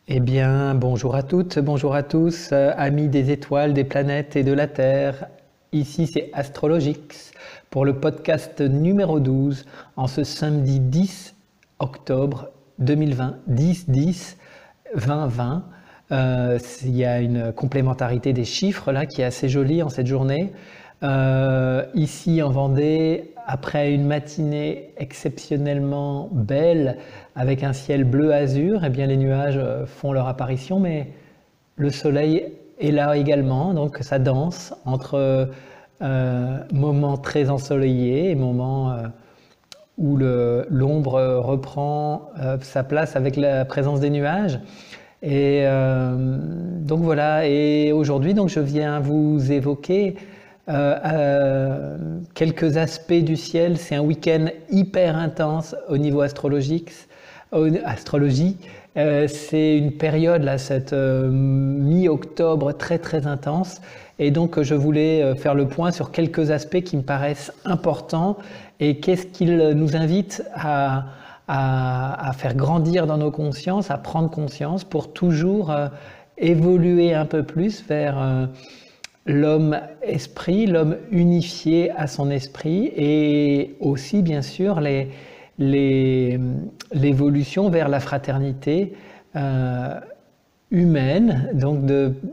Eh bien, bonjour à toutes, bonjour à tous, amis des étoiles, des planètes et de la Terre. Ici, c'est Astrologix pour le podcast numéro 12 en ce samedi 10 octobre 2020, 10-10, 20-20. Il y a une complémentarité des chiffres là qui est assez jolie en cette journée. Ici en Vendée, après une matinée exceptionnellement belle avec un ciel bleu azur, eh bien les nuages font leur apparition, mais le soleil est là également, donc ça danse entre moments très ensoleillés et moments où l'ombre reprend sa place avec la présence des nuages. Et donc voilà, et aujourd'hui donc je viens vous évoquer quelques aspects du ciel. C'est un week-end hyper intense au niveau astrologie. C'est une période là, cette mi-octobre très très intense. Et donc je voulais faire le point sur quelques aspects qui me paraissent importants et qu'est-ce qu'ils nous invitent à faire grandir dans nos consciences, à prendre conscience pour toujours évoluer un peu plus vers l'homme-esprit, l'homme unifié à son esprit et aussi bien sûr l'évolution vers la fraternité humaine, donc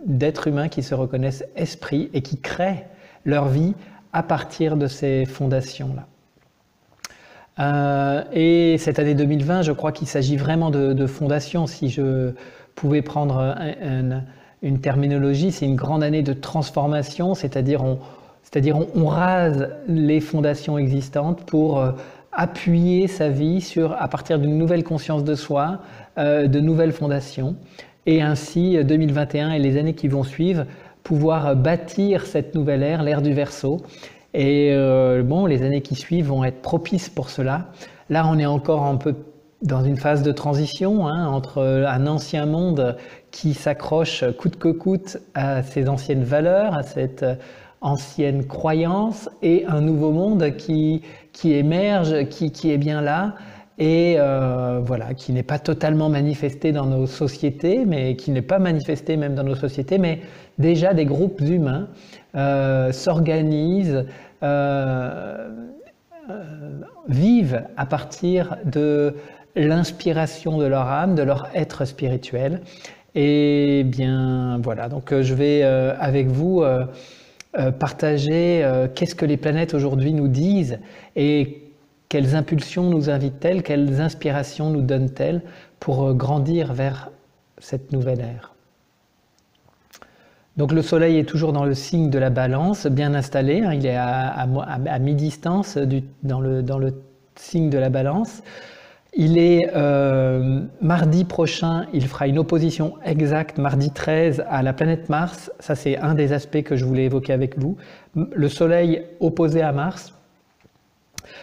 d'êtres humains qui se reconnaissent esprit et qui créent leur vie à partir de ces fondations-là. Et cette année 2020, je crois qu'il s'agit vraiment de fondation. Si je pouvais prendre une terminologie, c'est une grande année de transformation, c'est-à-dire on rase les fondations existantes pour appuyer sa vie à partir d'une nouvelle conscience de soi, de nouvelles fondations, et ainsi 2021 et les années qui vont suivre, pouvoir bâtir cette nouvelle ère, l'ère du Verseau. Et les années qui suivent vont être propices pour cela. Là, on est encore un peu dans une phase de transition entre un ancien monde qui s'accroche coûte que coûte à ses anciennes valeurs, à cette ancienne croyance, et un nouveau monde qui émerge, qui est bien là, et qui n'est pas totalement manifesté dans nos sociétés, mais qui n'est pas manifesté même dans nos sociétés, mais déjà des groupes humains s'organisent, vivent à partir de l'inspiration de leur âme, de leur être spirituel. Et bien voilà, donc je vais avec vous partager qu'est-ce que les planètes aujourd'hui nous disent et quelles impulsions nous invitent-elles, quelles inspirations nous donnent-elles pour grandir vers cette nouvelle ère. Donc le soleil est toujours dans le signe de la balance, bien installé, il est à mi-distance dans le signe de la balance. Il est mardi prochain, il fera une opposition exacte, mardi 13, à la planète Mars. Ça, c'est un des aspects que je voulais évoquer avec vous. Le Soleil opposé à Mars,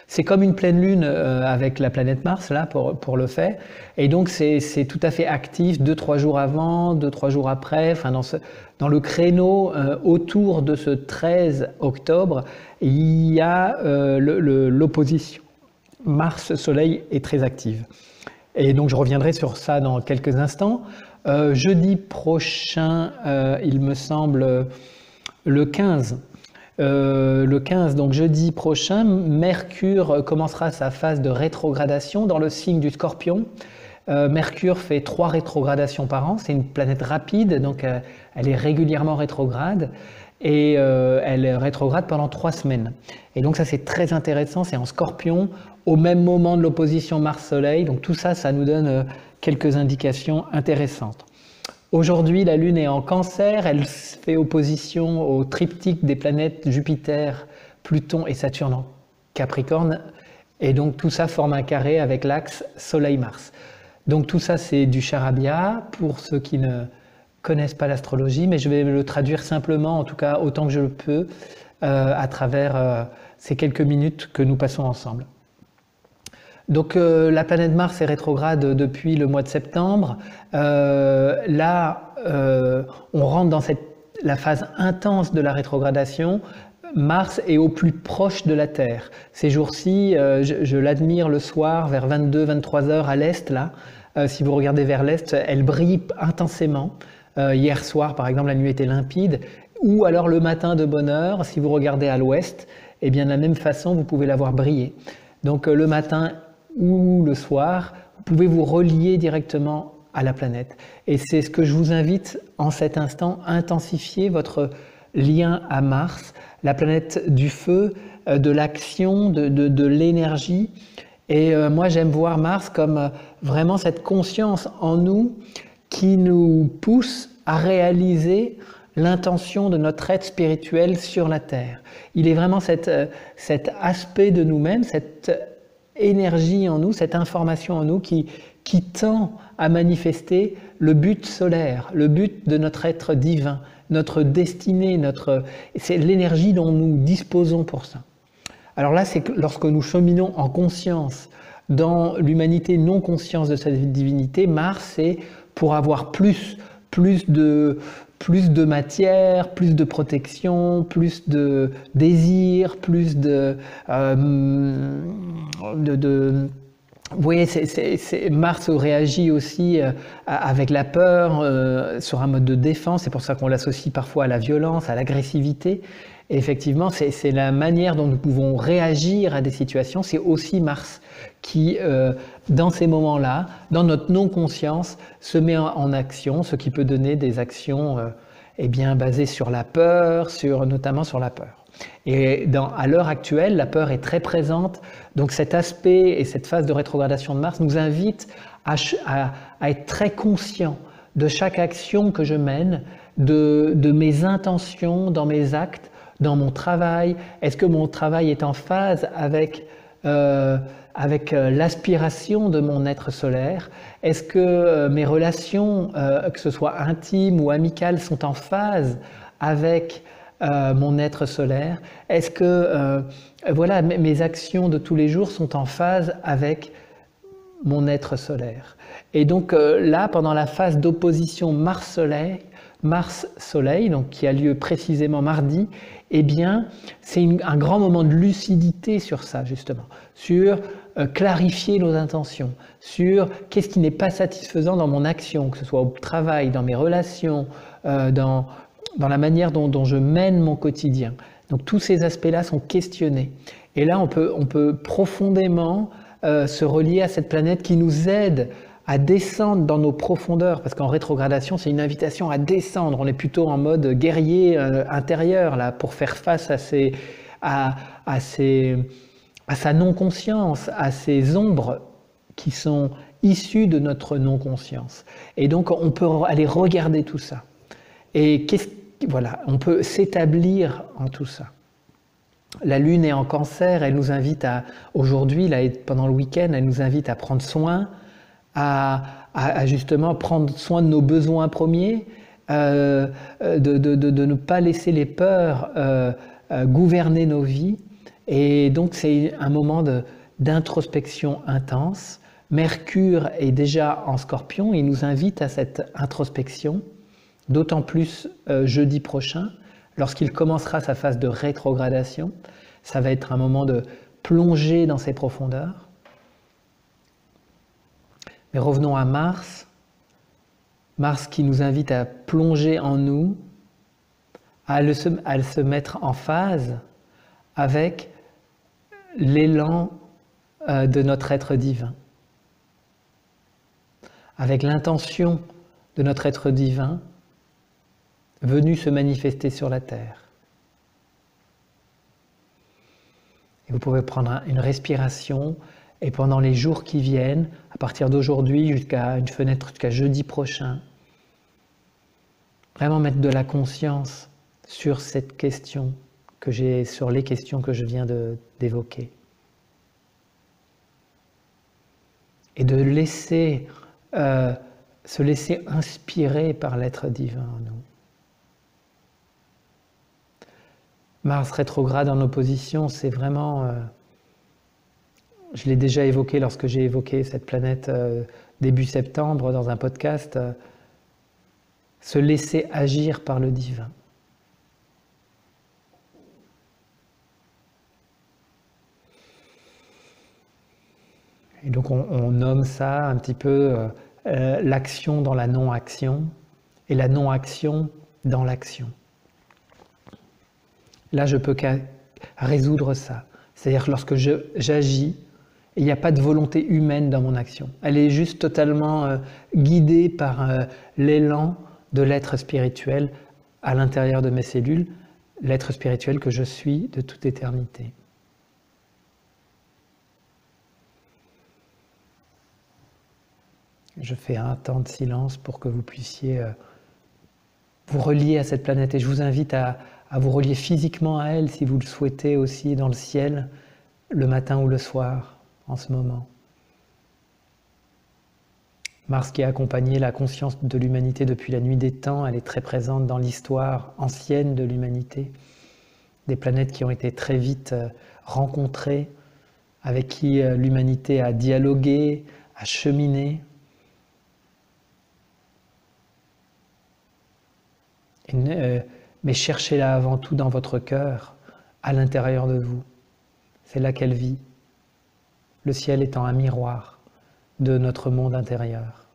c'est comme une pleine lune avec la planète Mars, là, pour le fait. Et donc, c'est tout à fait actif 2-3 jours avant, 2-3 jours après, enfin, dans le créneau autour de ce 13 octobre, il y a l'opposition. Mars-Soleil est très active. Et donc je reviendrai sur ça dans quelques instants. Jeudi prochain, il me semble, le 15. Donc jeudi prochain, Mercure commencera sa phase de rétrogradation dans le signe du Scorpion. Mercure fait 3 rétrogradations par an, c'est une planète rapide, donc elle est régulièrement rétrograde. Et elle rétrograde pendant 3 semaines. Et donc ça c'est très intéressant, c'est en Scorpion, au même moment de l'opposition Mars-Soleil. Donc tout ça, ça nous donne quelques indications intéressantes. Aujourd'hui, la Lune est en Cancer, elle fait opposition au triptyque des planètes Jupiter, Pluton et Saturne en Capricorne. Et donc tout ça forme un carré avec l'axe Soleil-Mars. Donc tout ça c'est du charabia pour ceux qui ne connaissent pas l'astrologie, mais je vais le traduire simplement, en tout cas autant que je le peux, à travers ces quelques minutes que nous passons ensemble. Donc la planète Mars est rétrograde depuis le mois de septembre. Là, on rentre dans la phase intense de la rétrogradation. Mars est au plus proche de la Terre. Ces jours-ci, je l'admire le soir vers 22-23 heures à l'est, là. si vous regardez vers l'est, elle brille intensément. Hier soir, par exemple, la nuit était limpide. Ou alors le matin de bonne heure, si vous regardez à l'ouest, eh bien de la même façon, vous pouvez la voir briller. Donc le matin ou le soir, vous pouvez vous relier directement à la planète. Et c'est ce que je vous invite en cet instant, intensifier votre lien à Mars, la planète du feu, de l'action, de l'énergie. Et moi, j'aime voir Mars comme vraiment cette conscience en nous qui nous pousse à réaliser l'intention de notre être spirituel sur la Terre. Il est vraiment cet aspect de nous-mêmes, cette énergie en nous, cette information en nous qui tend à manifester le but solaire, le but de notre être divin, notre destinée, c'est l'énergie dont nous disposons pour ça. Alors là, c'est que lorsque nous cheminons en conscience dans l'humanité non conscience de cette divinité, Mars, c'est pour avoir plus de matière, plus de protection, plus de désir, plus vous voyez, Mars réagit aussi avec la peur, sur un mode de défense, c'est pour ça qu'on l'associe parfois à la violence, à l'agressivité. Et effectivement, c'est la manière dont nous pouvons réagir à des situations, c'est aussi Mars qui, dans ces moments-là, dans notre non-conscience, se met en action, ce qui peut donner des actions eh bien, basées sur la peur, notamment sur la peur. Et à l'heure actuelle, la peur est très présente, donc cet aspect et cette phase de rétrogradation de Mars nous invite à être très conscient de chaque action que je mène, de mes intentions dans mes actes, dans mon travail. Est-ce que mon travail est en phase avec l'aspiration de mon être solaire? Est-ce que mes relations, que ce soit intimes ou amicales, sont en phase avec mon être solaire? Est-ce que voilà, mes actions de tous les jours sont en phase avec mon être solaire? Et donc là, pendant la phase d'opposition Mars-Soleil, donc qui a lieu précisément mardi, eh bien, c'est un grand moment de lucidité sur ça, justement, sur clarifier nos intentions, sur qu'est-ce qui n'est pas satisfaisant dans mon action, que ce soit au travail, dans mes relations, dans la manière dont je mène mon quotidien. Donc tous ces aspects-là sont questionnés. Et là, on peut profondément se relier à cette planète qui nous aide à descendre dans nos profondeurs, parce qu'en rétrogradation, c'est une invitation à descendre. On est plutôt en mode guerrier intérieur, là, pour faire face à sa non-conscience, à ces ombres qui sont issues de notre non-conscience. Et donc, on peut aller regarder tout ça. Et voilà, on peut s'établir en tout ça. La Lune est en Cancer, elle nous invite aujourd'hui, pendant le week-end, elle nous invite à prendre soin, à justement prendre soin de nos besoins premiers, de ne pas laisser les peurs gouverner nos vies. Et donc c'est un moment d'introspection intense. Mercure est déjà en Scorpion, il nous invite à cette introspection, d'autant plus jeudi prochain, lorsqu'il commencera sa phase de rétrogradation. Ça va être un moment de plonger dans ses profondeurs. Mais revenons à Mars. Mars qui nous invite à plonger en nous, à se mettre en phase avec l'élan de notre être divin, avec l'intention de notre être divin venu se manifester sur la Terre. Et vous pouvez prendre une respiration et pendant les jours qui viennent, à partir d'aujourd'hui jusqu'à une fenêtre jusqu'à jeudi prochain, vraiment mettre de la conscience sur cette question sur les questions que je viens d'évoquer. Et de se laisser inspirer par l'être divin en nous. Mars rétrograde en opposition, c'est vraiment... je l'ai déjà évoqué lorsque j'ai évoqué cette planète début septembre dans un podcast, se laisser agir par le divin. Et donc on nomme ça un petit peu l'action dans la non-action et la non-action dans l'action. Là, je peux qu'à résoudre ça. C'est-à-dire lorsque j'agis, il n'y a pas de volonté humaine dans mon action. Elle est juste totalement guidée par l'élan de l'être spirituel à l'intérieur de mes cellules, l'être spirituel que je suis de toute éternité. Je fais un temps de silence pour que vous puissiez vous relier à cette planète. Et je vous invite à vous relier physiquement à elle, si vous le souhaitez aussi, dans le ciel, le matin ou le soir, en ce moment. Mars qui a accompagné la conscience de l'humanité depuis la nuit des temps, elle est très présente dans l'histoire ancienne de l'humanité. Des planètes qui ont été très vite rencontrées, avec qui l'humanité a dialogué, a cheminé. Mais cherchez-la avant tout dans votre cœur, à l'intérieur de vous. C'est là qu'elle vit. Le ciel étant un miroir de notre monde intérieur.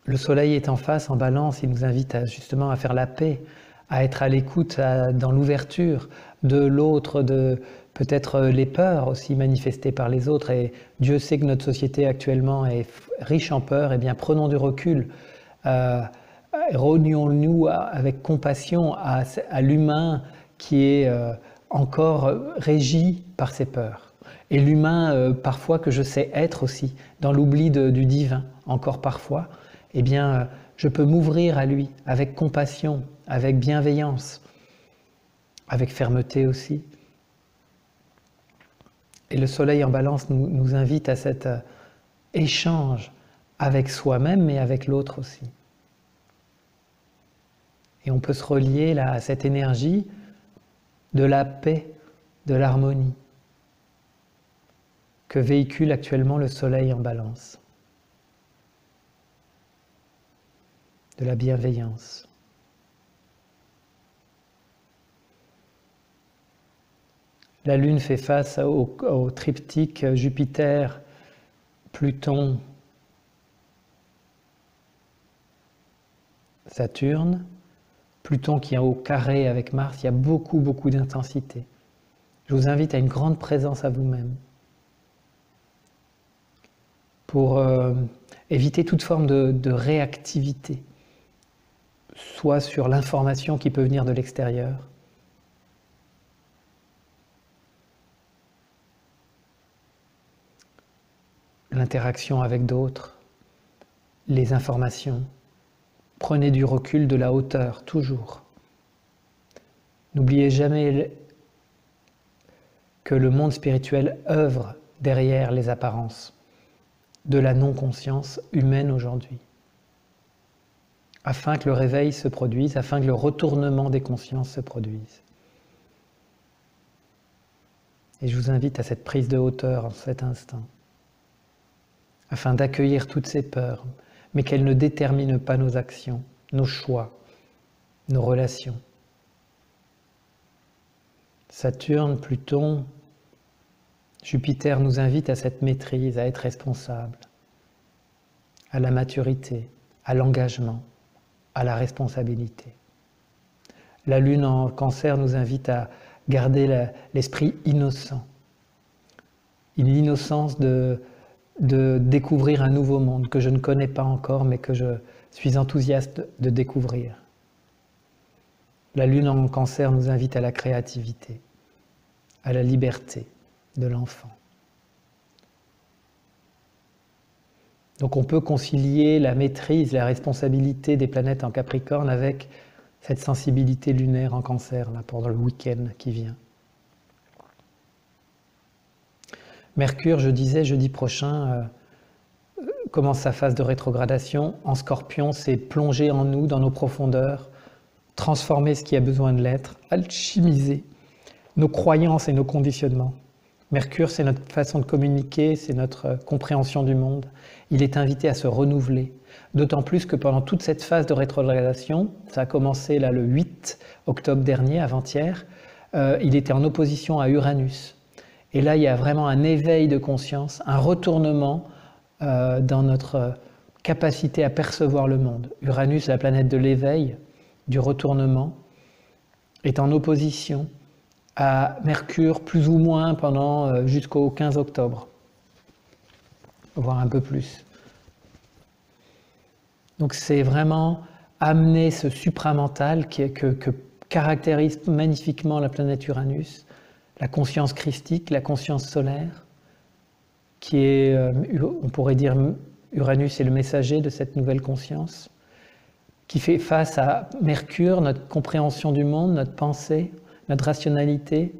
Le soleil est en face, en balance, il nous invite justement à faire la paix, à être à l'écoute, dans l'ouverture de l'autre, de peut-être les peurs aussi manifestées par les autres. Et Dieu sait que notre société actuellement est riche en peurs, et bien prenons du recul. Relions-nous avec compassion à l'humain qui est encore régi par ses peurs. Et l'humain, parfois, que je sais être aussi, dans l'oubli du divin, encore parfois, eh bien, je peux m'ouvrir à lui avec compassion, avec bienveillance, avec fermeté aussi. Et le soleil en balance nous invite à cet échange avec soi-même, mais avec l'autre aussi. Et on peut se relier là, à cette énergie de la paix, de l'harmonie que véhicule actuellement le soleil en balance. De la bienveillance. La Lune fait face au triptyque Jupiter, Pluton, Saturne. Pluton qui est au carré avec Mars, il y a beaucoup d'intensité. Je vous invite à une grande présence à vous-même pour éviter toute forme de réactivité, soit sur l'information qui peut venir de l'extérieur, l'interaction avec d'autres, les informations. Prenez du recul, de la hauteur, toujours. N'oubliez jamais que le monde spirituel œuvre derrière les apparences de la non-conscience humaine aujourd'hui, afin que le réveil se produise, afin que le retournement des consciences se produise. Et je vous invite à cette prise de hauteur en cet instant, afin d'accueillir toutes ces peurs, mais qu'elles ne déterminent pas nos actions, nos choix, nos relations. Saturne, Pluton, Jupiter nous invitent à cette maîtrise, à être responsable, à la maturité, à l'engagement, à la responsabilité. La Lune en Cancer nous invite à garder l'esprit innocent, l'innocence de découvrir un nouveau monde que je ne connais pas encore, mais que je suis enthousiaste de découvrir. La Lune en Cancer nous invite à la créativité, à la liberté de l'enfant. Donc on peut concilier la maîtrise, la responsabilité des planètes en Capricorne avec cette sensibilité lunaire en Cancer, là, pendant le week-end qui vient. Mercure, je disais, jeudi prochain, commence sa phase de rétrogradation. En Scorpion, c'est plonger en nous, dans nos profondeurs, transformer ce qui a besoin de l'être, alchimiser nos croyances et nos conditionnements. Mercure, c'est notre façon de communiquer, c'est notre compréhension du monde. Il est invité à se renouveler, d'autant plus que pendant toute cette phase de rétrogradation, ça a commencé là, le 8 octobre dernier, avant-hier, il était en opposition à Uranus. Et là, il y a vraiment un éveil de conscience, un retournement dans notre capacité à percevoir le monde. Uranus, la planète de l'éveil, du retournement, est en opposition à Mercure, plus ou moins pendant jusqu'au 15 octobre, voire un peu plus. Donc c'est vraiment amener ce supramental que caractérise magnifiquement la planète Uranus, la conscience christique, la conscience solaire, qui est, on pourrait dire, Uranus est le messager de cette nouvelle conscience, qui fait face à Mercure, notre compréhension du monde, notre pensée, notre rationalité,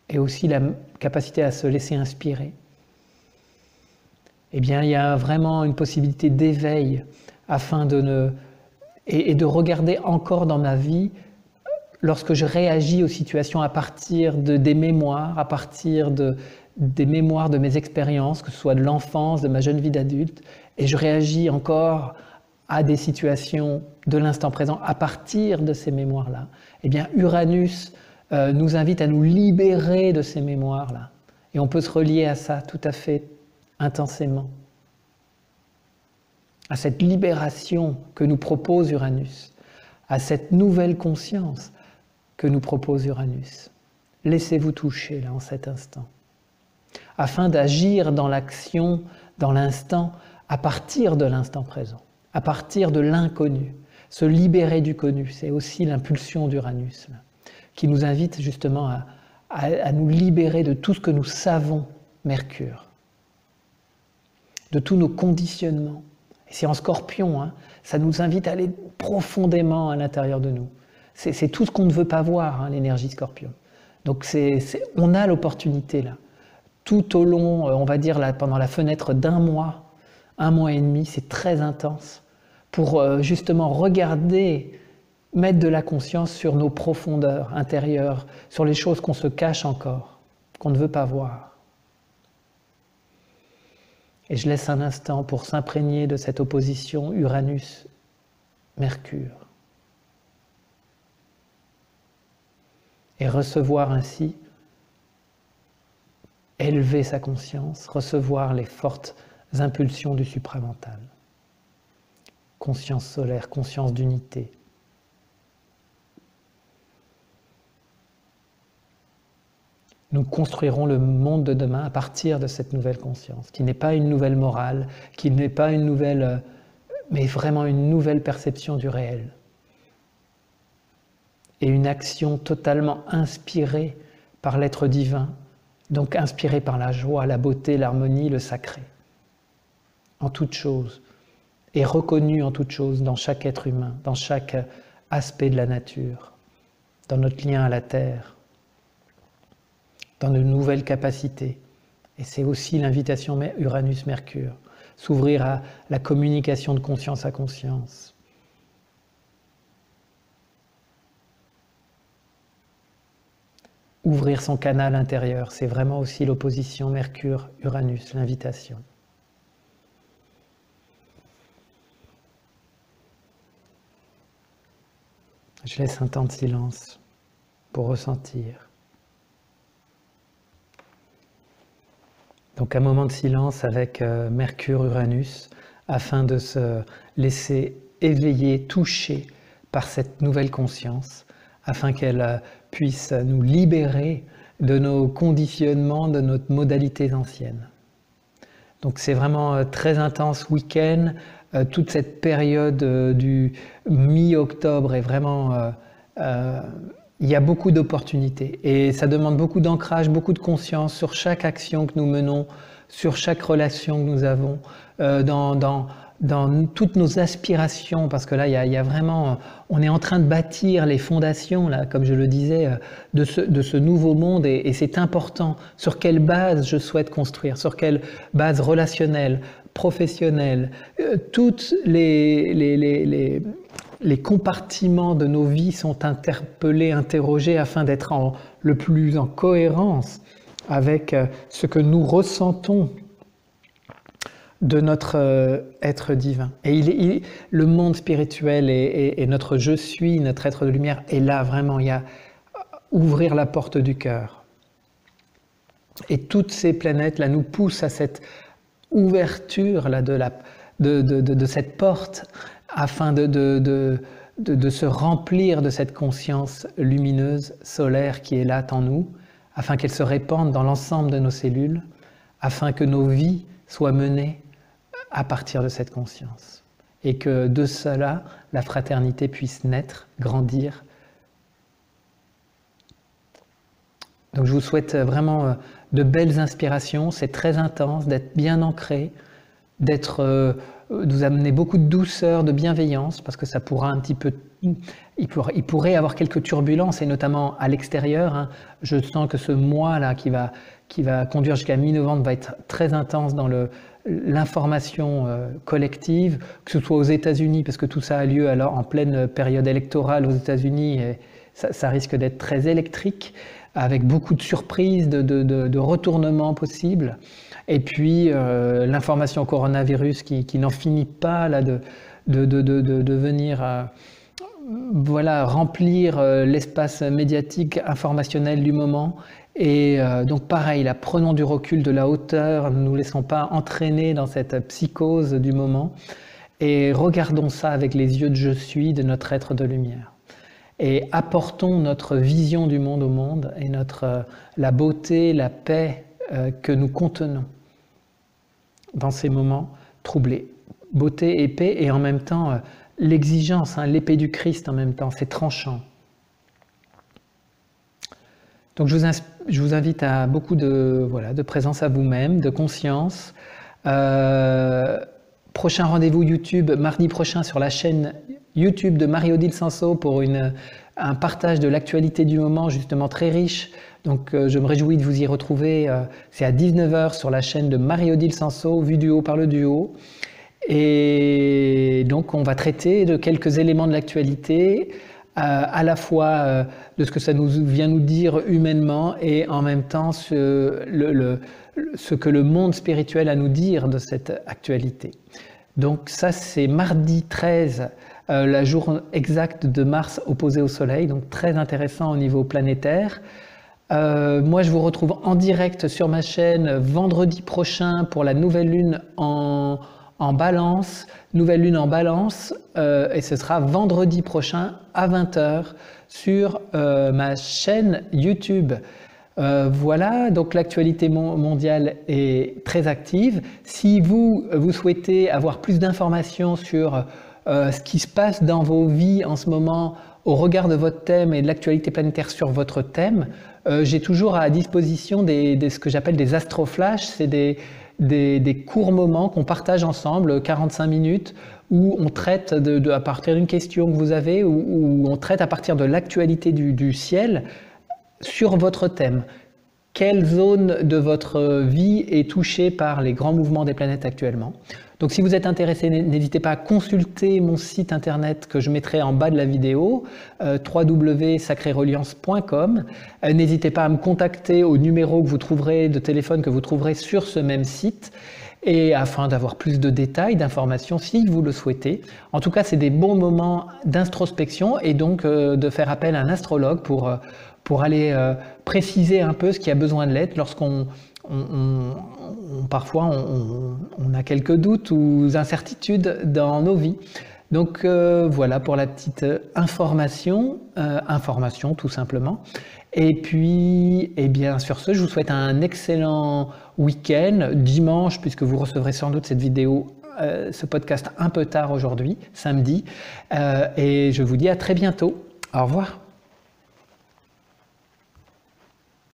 et aussi la capacité à se laisser inspirer. Eh bien, il y a vraiment une possibilité d'éveil afin et de regarder encore dans ma vie, lorsque je réagis aux situations à partir des mémoires, à partir des mémoires de mes expériences, que ce soit de l'enfance, de ma jeune vie d'adulte, et je réagis encore à des situations de l'instant présent à partir de ces mémoires-là. Eh bien, Uranus nous invite à nous libérer de ces mémoires-là. Et on peut se relier à ça tout à fait intensément. À cette libération que nous propose Uranus, à cette nouvelle conscience que nous propose Uranus. Laissez-vous toucher là en cet instant, afin d'agir dans l'action, dans l'instant, à partir de l'instant présent, à partir de l'inconnu. Se libérer du connu, c'est aussi l'impulsion d'Uranus, qui nous invite justement à nous libérer de tout ce que nous savons, Mercure, de tous nos conditionnements. Et c'est en Scorpion, hein, ça nous invite à aller profondément à l'intérieur de nous. C'est tout ce qu'on ne veut pas voir, hein, l'énergie Scorpion. Donc on a l'opportunité là, tout au long, on va dire là, pendant la fenêtre d'un mois et demi, c'est très intense, pour justement regarder, mettre de la conscience sur nos profondeurs intérieures, sur les choses qu'on se cache encore, qu'on ne veut pas voir. Et je laisse un instant pour s'imprégner de cette opposition Uranus-Mercure. Et recevoir ainsi, élever sa conscience, recevoir les fortes impulsions du supramental. Conscience solaire, conscience d'unité. Nous construirons le monde de demain à partir de cette nouvelle conscience, qui n'est pas une nouvelle morale, qui n'est pas une nouvelle, mais vraiment une nouvelle perception du réel. Et une action totalement inspirée par l'être divin, donc inspirée par la joie, la beauté, l'harmonie, le sacré, en toute chose, et reconnue en toute chose dans chaque être humain, dans chaque aspect de la nature, dans notre lien à la terre, dans de nouvelles capacités. Et c'est aussi l'invitation Uranus-Mercure, s'ouvrir à la communication de conscience à conscience. Ouvrir son canal intérieur, c'est vraiment aussi l'opposition Mercure-Uranus, l'invitation. Je laisse un temps de silence pour ressentir. Donc un moment de silence avec Mercure-Uranus afin de se laisser éveiller, toucher par cette nouvelle conscience, afin qu'elle puisse nous libérer de nos conditionnements, de notre modalité ancienne. Donc c'est vraiment très intense week-end, toute cette période du mi-octobre est vraiment... il y a beaucoup d'opportunités et ça demande beaucoup d'ancrage, beaucoup de conscience sur chaque action que nous menons, sur chaque relation que nous avons, dans toutes nos aspirations, parce que là, il y a vraiment, on est en train de bâtir les fondations, là, comme je le disais, de ce nouveau monde et c'est important. Sur quelle base je souhaite construire, sur quelle base relationnelle, professionnelle, toutes les compartiments de nos vies sont interpellés, interrogés afin d'être le plus en cohérence avec ce que nous ressentons de notre être divin. Et le monde spirituel et notre je suis, notre être de lumière est là vraiment. ouvrir la porte du cœur. Et toutes ces planètes là nous poussent à cette ouverture là de cette porte afin de se remplir de cette conscience lumineuse, solaire qui est là en nous, afin qu'elle se répande dans l'ensemble de nos cellules, afin que nos vies soient menées à partir de cette conscience. Et que de cela, la fraternité puisse naître, grandir. Donc je vous souhaite vraiment de belles inspirations, c'est très intense, d'être bien ancré, de vous amener beaucoup de douceur, de bienveillance, parce que ça pourra un petit peu, il pourrait y avoir quelques turbulences, et notamment à l'extérieur. Hein. Je sens que ce mois-là qui va conduire jusqu'à mi-novembre va être très intense dans l'information collective, que ce soit aux États-Unis, parce que tout ça a lieu alors en pleine période électorale aux États-Unis, et ça risque d'être très électrique, avec beaucoup de surprises, de retournements possibles. Et puis l'information coronavirus qui n'en finit pas là, de venir voilà, remplir l'espace médiatique informationnel du moment. Et donc pareil, là, prenons du recul, de la hauteur, ne nous laissons pas entraîner dans cette psychose du moment, et regardons ça avec les yeux de je suis, de notre être de lumière. Et apportons notre vision du monde au monde, et la beauté, la paix que nous contenons dans ces moments troublés. Beauté et paix, et en même temps l'exigence, hein, l'épée du Christ en même temps, c'est tranchant. Donc je vous invite à beaucoup de présence à vous-même, de conscience. Prochain rendez-vous YouTube, mardi prochain sur la chaîne YouTube de Marie-Odile Sanso pour un partage de l'actualité du moment justement très riche. Donc je me réjouis de vous y retrouver. C'est à 19 h sur la chaîne de Marie-Odile Sanso, vue du haut par le duo. Et donc on va traiter de quelques éléments de l'actualité, à la fois de ce que ça vient nous dire humainement, et en même temps ce que le monde spirituel a à nous dire de cette actualité. Donc ça c'est mardi 13, la jour exacte de Mars opposé au Soleil, donc très intéressant au niveau planétaire. Moi je vous retrouve en direct sur ma chaîne vendredi prochain pour la nouvelle lune en Balance, nouvelle lune en Balance, et ce sera vendredi prochain à 20 h sur ma chaîne YouTube. Voilà, donc l'actualité mondiale est très active. Si vous souhaitez avoir plus d'informations sur ce qui se passe dans vos vies en ce moment au regard de votre thème et de l'actualité planétaire sur votre thème, j'ai toujours à disposition ce que j'appelle des astroflash. C'est des courts moments qu'on partage ensemble, 45 minutes, où on traite à partir d'une question que vous avez, où on traite à partir de l'actualité du ciel sur votre thème. Quelle zone de votre vie est touchée par les grands mouvements des planètes actuellement? Donc si vous êtes intéressé, n'hésitez pas à consulter mon site internet que je mettrai en bas de la vidéo, www.sacréreliance.com. N'hésitez pas à me contacter au numéro que vous trouverez, de téléphone que vous trouverez sur ce même site, et afin d'avoir plus de détails, d'informations si vous le souhaitez. En tout cas, c'est des bons moments d'introspection, et donc de faire appel à un astrologue pour aller préciser un peu ce qui a besoin de l'être lorsqu'on parfois on a quelques doutes ou incertitudes dans nos vies. Donc voilà pour la petite information tout simplement. Et puis, eh bien, sur ce, je vous souhaite un excellent week-end, dimanche, puisque vous recevrez sans doute cette vidéo, ce podcast un peu tard aujourd'hui, samedi. Et je vous dis à très bientôt. Au revoir.